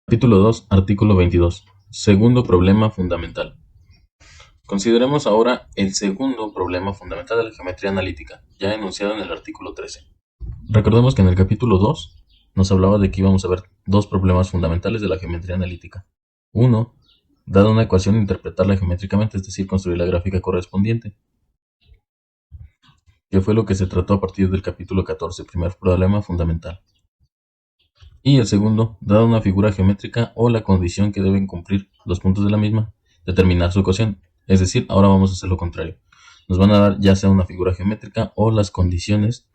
Capítulo 2, artículo 22. Segundo problema fundamental. Consideremos ahora el segundo problema fundamental de la geometría analítica, ya enunciado en el artículo 13. Recordemos que en el capítulo 2 nos hablaba de que íbamos a ver dos problemas fundamentales de la geometría analítica. Uno, dada una ecuación, interpretarla geométricamente, es decir, construir la gráfica correspondiente, que fue lo que se trató a partir del capítulo 14, primer problema fundamental. Y el segundo, dada una figura geométrica o la condición que deben cumplir los puntos de la misma, determinar su ecuación. Es decir, ahora vamos a hacer lo contrario. Nos van a dar ya sea una figura geométrica o las condiciones,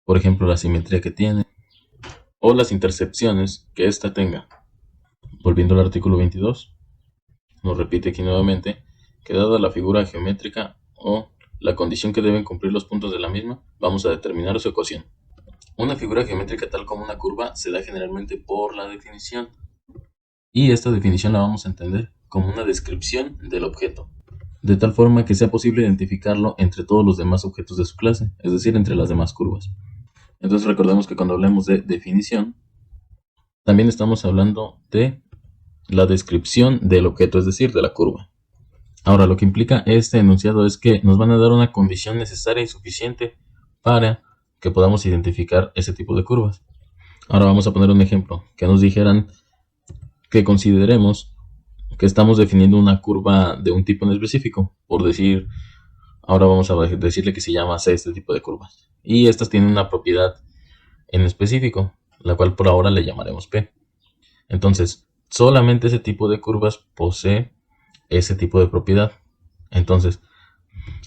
por ejemplo, la simetría que tiene, o las intercepciones que ésta tenga. Volviendo al artículo 22, nos repite aquí nuevamente que dada la figura geométrica o la condición que deben cumplir los puntos de la misma, vamos a determinar su ecuación. Una figura geométrica tal como una curva se da generalmente por la definición. Y esta definición la vamos a entender como una descripción del objeto, de tal forma que sea posible identificarlo entre todos los demás objetos de su clase, es decir, entre las demás curvas. Entonces recordemos que cuando hablamos de definición, también estamos hablando de la descripción del objeto, es decir, de la curva. Ahora, lo que implica este enunciado es que nos van a dar una condición necesaria y suficiente para que podamos identificar ese tipo de curvas. Ahora vamos a poner un ejemplo, que nos dijeran que consideremos que estamos definiendo una curva de un tipo en específico, por decir, ahora vamos a decirle que se llama C este tipo de curvas, y estas tienen una propiedad en específico, la cual por ahora le llamaremos P. Entonces, solamente ese tipo de curvas posee ese tipo de propiedad. Entonces,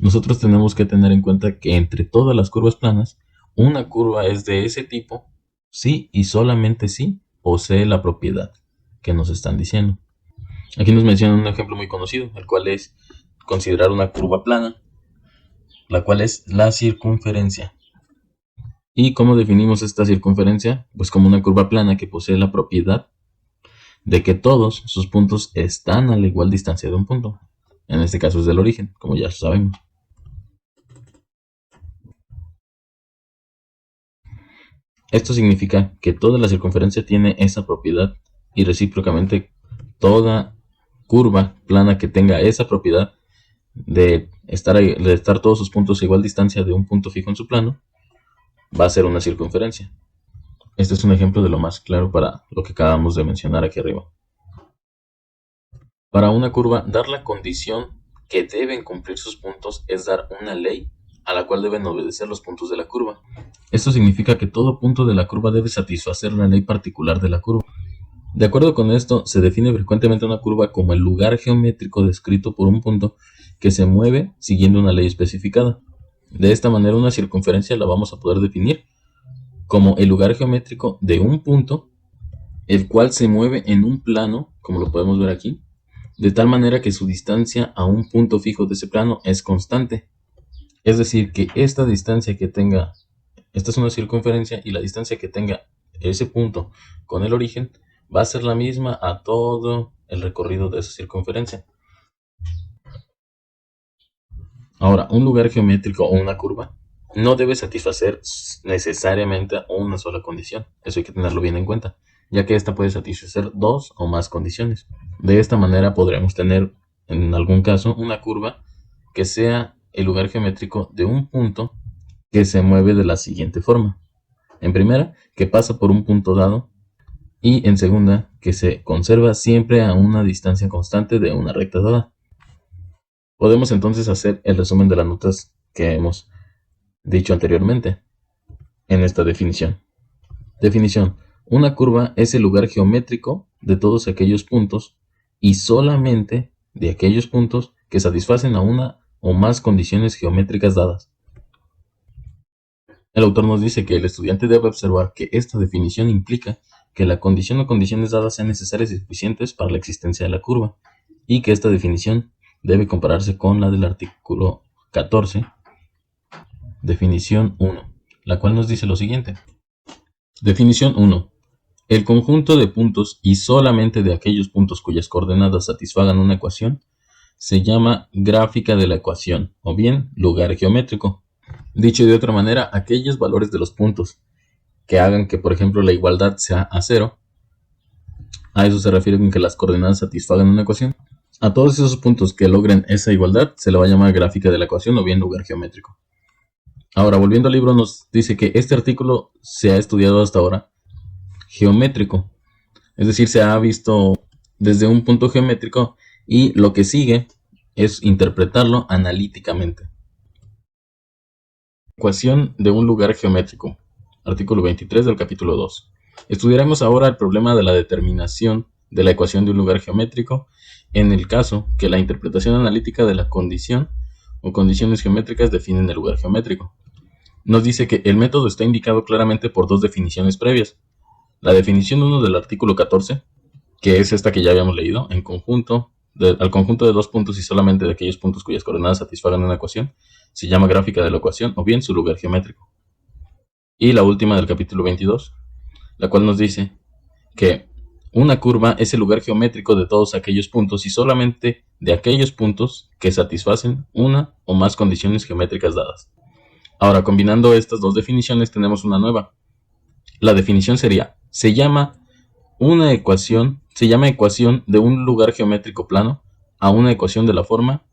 nosotros tenemos que tener en cuenta que entre todas las curvas planas, una curva es de ese tipo, sí y solamente si posee la propiedad que nos están diciendo. Aquí nos mencionan un ejemplo muy conocido, el cual es considerar una curva plana, la cual es la circunferencia. ¿Y cómo definimos esta circunferencia? Pues como una curva plana que posee la propiedad de que todos sus puntos están a la igual distancia de un punto. En este caso es del origen, como ya sabemos. Esto significa que toda la circunferencia tiene esa propiedad y recíprocamente toda curva plana que tenga esa propiedad de estar todos sus puntos a igual distancia de un punto fijo en su plano, va a ser una circunferencia. Este es un ejemplo de lo más claro para lo que acabamos de mencionar aquí arriba. Para una curva, dar la condición que deben cumplir sus puntos es dar una ley a la cual deben obedecer los puntos de la curva. Esto significa que todo punto de la curva debe satisfacer la ley particular de la curva. De acuerdo con esto, se define frecuentemente una curva como el lugar geométrico descrito por un punto que se mueve siguiendo una ley especificada. De esta manera, una circunferencia la vamos a poder definir como el lugar geométrico de un punto, el cual se mueve en un plano, como lo podemos ver aquí, de tal manera que su distancia a un punto fijo de ese plano es constante. Es decir, que esta distancia que tenga, esta es una circunferencia, y la distancia que tenga ese punto con el origen va a ser la misma a todo el recorrido de esa circunferencia. Ahora, un lugar geométrico o una curva no debe satisfacer necesariamente una sola condición. Eso hay que tenerlo bien en cuenta, ya que esta puede satisfacer dos o más condiciones. De esta manera podremos tener, en algún caso, una curva que sea el lugar geométrico de un punto que se mueve de la siguiente forma. En primera, que pasa por un punto dado, y en segunda, que se conserva siempre a una distancia constante de una recta dada. Podemos entonces hacer el resumen de las notas que hemos dicho anteriormente en esta definición. Definición: una curva es el lugar geométrico de todos aquellos puntos y solamente de aquellos puntos que satisfacen a una o más condiciones geométricas dadas. El autor nos dice que el estudiante debe observar que esta definición implica que la condición o condiciones dadas sean necesarias y suficientes para la existencia de la curva, y que esta definición debe compararse con la del artículo 14, definición 1, la cual nos dice lo siguiente. Definición 1. El conjunto de puntos y solamente de aquellos puntos cuyas coordenadas satisfagan una ecuación se llama gráfica de la ecuación, o bien lugar geométrico. Dicho de otra manera, aquellos valores de los puntos que hagan que, por ejemplo, la igualdad sea a 0 A eso se refiere con que las coordenadas satisfagan una ecuación. A todos esos puntos que logren esa igualdad se le va a llamar gráfica de la ecuación o bien lugar geométrico. Ahora, volviendo al libro, nos dice que este artículo se ha estudiado hasta ahora geométrico, es decir, se ha visto desde un punto geométrico y lo que sigue es interpretarlo analíticamente. Ecuación de un lugar geométrico. Artículo 23 del capítulo 2. Estudiaremos ahora el problema de la determinación de la ecuación de un lugar geométrico en el caso que la interpretación analítica de la condición o condiciones geométricas definen el lugar geométrico. Nos dice que el método está indicado claramente por dos definiciones previas. La definición 1 del artículo 14, que es esta que ya habíamos leído, al conjunto de dos puntos y solamente de aquellos puntos cuyas coordenadas satisfagan una ecuación, se llama gráfica de la ecuación o bien su lugar geométrico. Y la última del capítulo 22, la cual nos dice que una curva es el lugar geométrico de todos aquellos puntos y solamente de aquellos puntos que satisfacen una o más condiciones geométricas dadas. Ahora, combinando estas dos definiciones tenemos una nueva. La definición sería, se llama ecuación de un lugar geométrico plano a una ecuación de la forma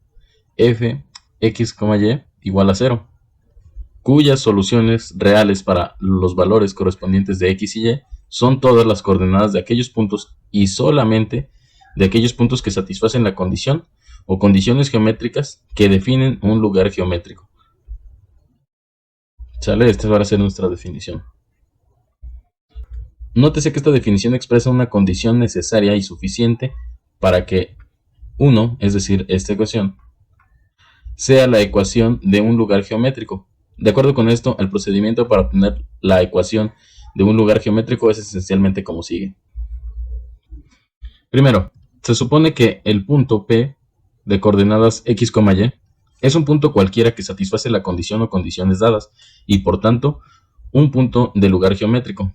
f x, y igual a 0, cuyas soluciones reales para los valores correspondientes de x y y son todas las coordenadas de aquellos puntos y solamente de aquellos puntos que satisfacen la condición o condiciones geométricas que definen un lugar geométrico. ¿Sale? Esta va a ser nuestra definición. Nótese que esta definición expresa una condición necesaria y suficiente para que 1, es decir, esta ecuación, sea la ecuación de un lugar geométrico. De acuerdo con esto, el procedimiento para obtener la ecuación de un lugar geométrico es esencialmente como sigue. Primero, se supone que el punto P de coordenadas x, y es un punto cualquiera que satisface la condición o condiciones dadas y por tanto un punto de lugar geométrico.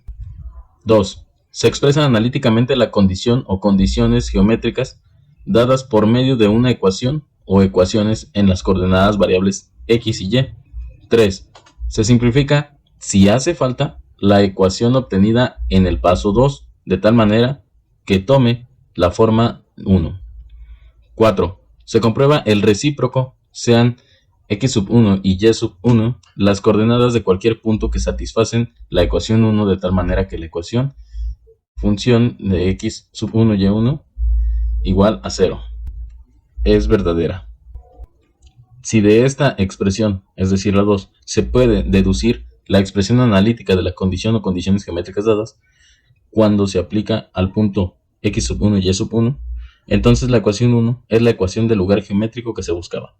2. Se expresa analíticamente la condición o condiciones geométricas dadas por medio de una ecuación o ecuaciones en las coordenadas variables x y y. 3. Se simplifica, si hace falta, la ecuación obtenida en el paso 2, de tal manera que tome la forma 1. 4. Se comprueba el recíproco, sean x1 y y1 las coordenadas de cualquier punto que satisfacen la ecuación 1 de tal manera que la ecuación función de x1 y1 igual a 0 es verdadera. Si de esta expresión, es decir la 2, se puede deducir la expresión analítica de la condición o condiciones geométricas dadas cuando se aplica al punto x1 y y1, entonces la ecuación 1 es la ecuación del lugar geométrico que se buscaba.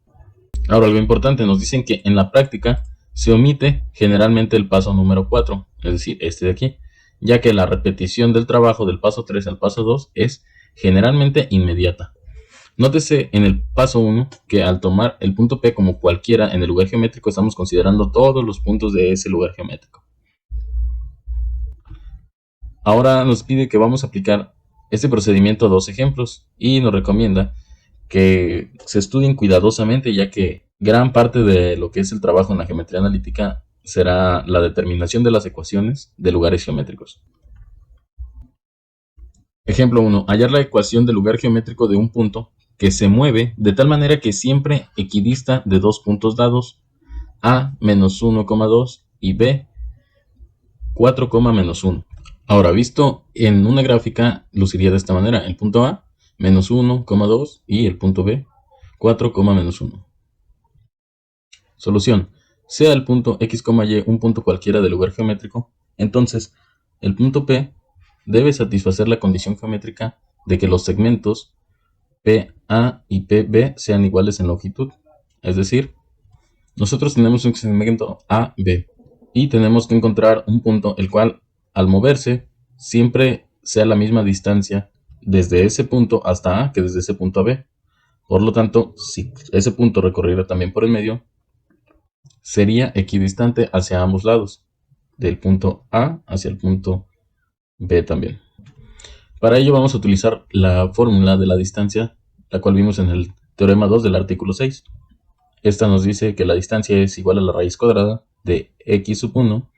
Ahora, algo importante, nos dicen que en la práctica se omite generalmente el paso número 4, es decir, este de aquí, ya que la repetición del trabajo del paso 3 al paso 2 es generalmente inmediata. Nótese en el paso 1 que al tomar el punto P como cualquiera en el lugar geométrico estamos considerando todos los puntos de ese lugar geométrico. Ahora nos pide que vamos a aplicar este procedimiento a dos ejemplos y nos recomienda que se estudien cuidadosamente, ya que gran parte de lo que es el trabajo en la geometría analítica será la determinación de las ecuaciones de lugares geométricos. Ejemplo 1. Hallar la ecuación del lugar geométrico de un punto que se mueve de tal manera que siempre equidista de dos puntos dados, a menos 1,2 y b 4, menos 1. Ahora, visto en una gráfica, luciría de esta manera: el punto A, menos 1,2 y el punto B, 4, menos 1. Solución. Sea el punto x, y un punto cualquiera del lugar geométrico, entonces el punto P debe satisfacer la condición geométrica de que los segmentos PA y PB sean iguales en longitud. Es decir, nosotros tenemos un segmento AB y tenemos que encontrar un punto el cual al moverse siempre sea la misma distancia desde ese punto hasta A que desde ese punto a B. Por lo tanto, si ese punto recorriera también por el medio, sería equidistante hacia ambos lados, del punto A hacia el punto B también. Para ello vamos a utilizar la fórmula de la distancia, la cual vimos en el teorema 2 del artículo 6. Esta nos dice que la distancia es igual a la raíz cuadrada de x1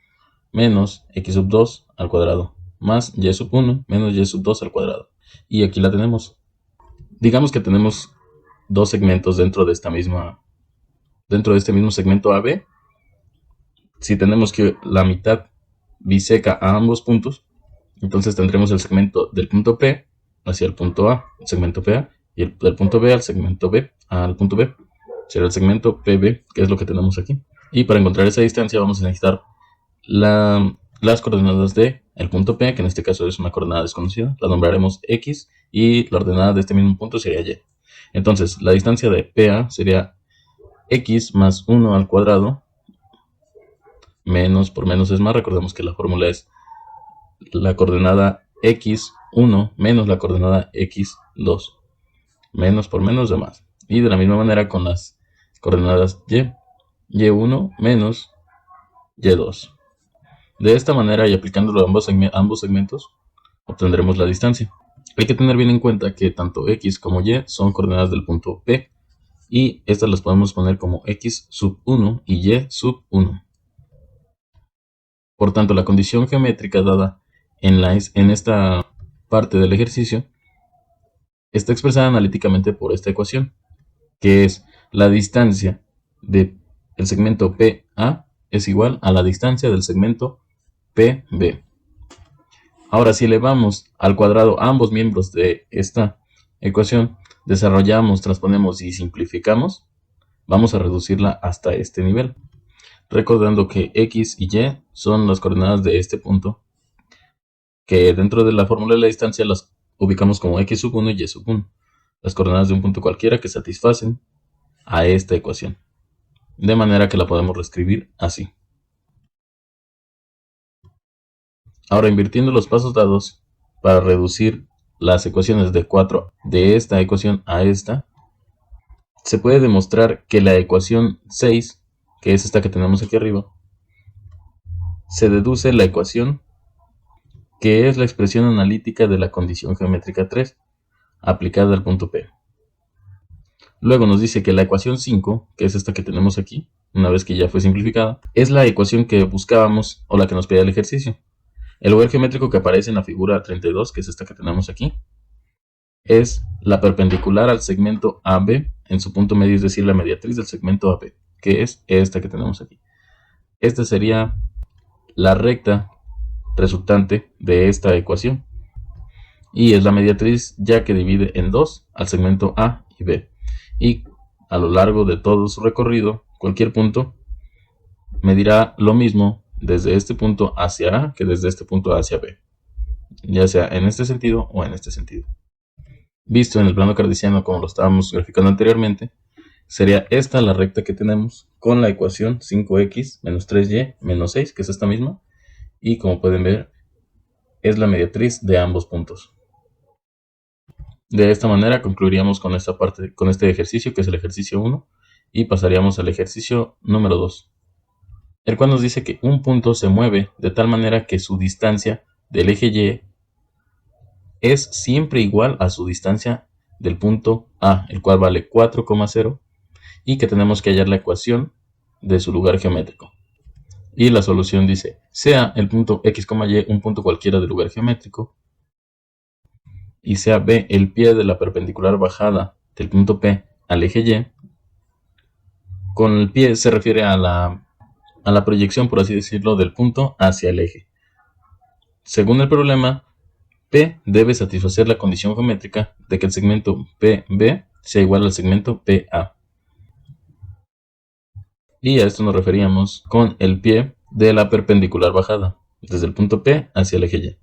menos x2 al cuadrado, más y1 menos y2 al cuadrado. Y aquí la tenemos. Digamos que tenemos dos segmentos dentro de este mismo segmento AB. Si tenemos que la mitad biseca a ambos puntos, entonces tendremos el segmento del punto P hacia el punto A, el segmento PA, y del punto B al segmento B, al punto B. Será el segmento PB, que es lo que tenemos aquí. Y para encontrar esa distancia vamos a necesitar las coordenadas de el punto P, que en este caso es una coordenada desconocida, la nombraremos X, y la ordenada de este mismo punto sería Y. Entonces, la distancia de PA sería X más 1 al cuadrado, menos por menos es más. Recordemos que la fórmula es la coordenada x1 menos la coordenada x2. Menos por menos de más. Y de la misma manera con las coordenadas y1 menos y2. De esta manera y aplicándolo a ambos segmentos, obtendremos la distancia. Hay que tener bien en cuenta que tanto x como y son coordenadas del punto P, y estas las podemos poner como x sub 1 y y sub 1. Por tanto, la condición geométrica dada en esta parte del ejercicio está expresada analíticamente por esta ecuación, que es la distancia del segmento PA es igual a la distancia del segmento PB. Ahora, si elevamos al cuadrado ambos miembros de esta ecuación, desarrollamos, transponemos y simplificamos, vamos a reducirla hasta este nivel. Recordando que x y y son las coordenadas de este punto, que dentro de la fórmula de la distancia las ubicamos como x sub 1 y y sub 1, las coordenadas de un punto cualquiera que satisfacen a esta ecuación, de manera que la podemos reescribir así. Ahora, invirtiendo los pasos dados para reducir las ecuaciones de 4 de esta ecuación a esta, se puede demostrar que la ecuación 6, que es esta que tenemos aquí arriba, se deduce la ecuación que es la expresión analítica de la condición geométrica 3, aplicada al punto P. Luego nos dice que la ecuación 5, que es esta que tenemos aquí, una vez que ya fue simplificada, es la ecuación que buscábamos o la que nos pedía el ejercicio. El lugar geométrico que aparece en la figura 32, que es esta que tenemos aquí, es la perpendicular al segmento AB en su punto medio, es decir, la mediatriz del segmento AB, que es esta que tenemos aquí. Esta sería la recta resultante de esta ecuación, y es la mediatriz ya que divide en dos al segmento A y B, y a lo largo de todo su recorrido, cualquier punto medirá lo mismo desde este punto hacia A que desde este punto hacia B, ya sea en este sentido o en este sentido. Visto en el plano cartesiano como lo estábamos graficando anteriormente, sería esta la recta que tenemos con la ecuación 5x menos 3y menos 6, que es esta misma, y como pueden ver es la mediatriz de ambos puntos. De esta manera concluiríamos con esta parte, con este ejercicio, que es el ejercicio 1, y pasaríamos al ejercicio número 2, el cual nos dice que un punto se mueve de tal manera que su distancia del eje Y es siempre igual a su distancia del punto A, el cual vale 4,0, y que tenemos que hallar la ecuación de su lugar geométrico. Y la solución dice, sea el punto x, y un punto cualquiera del lugar geométrico, y sea B el pie de la perpendicular bajada del punto P al eje Y. Con el pie se refiere a la proyección, por así decirlo, del punto hacia el eje. Según el problema, P debe satisfacer la condición geométrica de que el segmento PB sea igual al segmento PA. Y a esto nos referíamos con el pie de la perpendicular bajada, desde el punto P hacia el eje Y.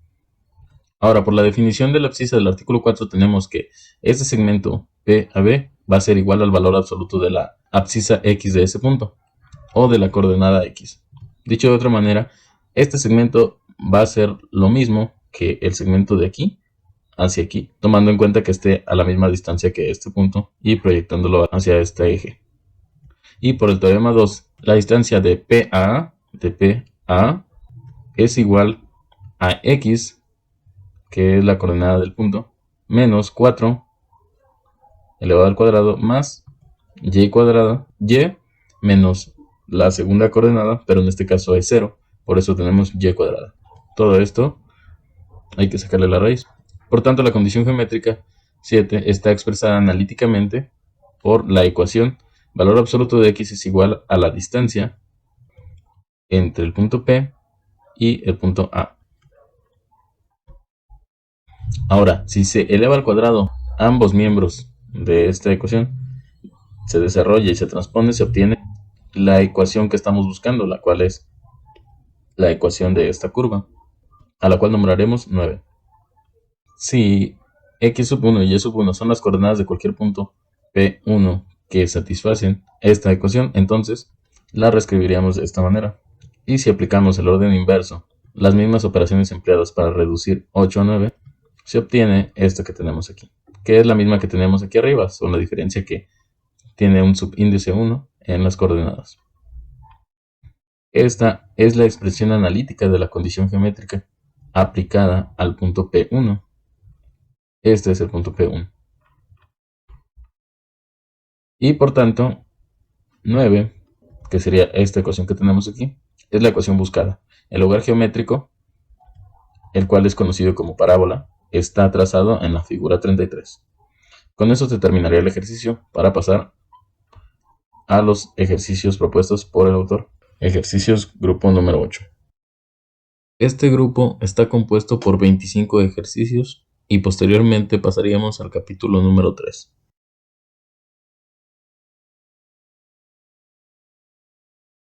Ahora, por la definición de la abscisa del artículo 4, tenemos que este segmento PAB va a ser igual al valor absoluto de la abscisa X de ese punto, o de la coordenada X. Dicho de otra manera, este segmento va a ser lo mismo que el segmento de aquí hacia aquí, tomando en cuenta que esté a la misma distancia que este punto y proyectándolo hacia este eje. Y por el teorema 2, la distancia de PA es igual a X, que es la coordenada del punto, menos 4 elevado al cuadrado más y cuadrada, y menos la segunda coordenada, pero en este caso es 0, por eso tenemos y cuadrada. Todo esto hay que sacarle la raíz. Por tanto, la condición geométrica 7 está expresada analíticamente por la ecuación valor absoluto de x es igual a la distancia entre el punto P y el punto A. Ahora, si se eleva al cuadrado ambos miembros de esta ecuación, se desarrolla y se transpone, se obtiene la ecuación que estamos buscando, la cual es la ecuación de esta curva, a la cual nombraremos 9. Si x sub 1 y y sub 1 son las coordenadas de cualquier punto P1 que satisfacen esta ecuación, entonces la reescribiríamos de esta manera. Y si aplicamos el orden inverso, las mismas operaciones empleadas para reducir 8 a 9, se obtiene esta que tenemos aquí, que es la misma que tenemos aquí arriba, con la diferencia que tiene un subíndice 1 en las coordenadas. Esta es la expresión analítica de la condición geométrica aplicada al punto P1. Este es el punto P1. Y por tanto, 9, que sería esta ecuación que tenemos aquí, es la ecuación buscada. El lugar geométrico, el cual es conocido como parábola, está trazado en la figura 33. Con eso se terminaría el ejercicio para pasar a los ejercicios propuestos por el autor. Ejercicios grupo número 8. Este grupo está compuesto por 25 ejercicios y posteriormente pasaríamos al capítulo número 3.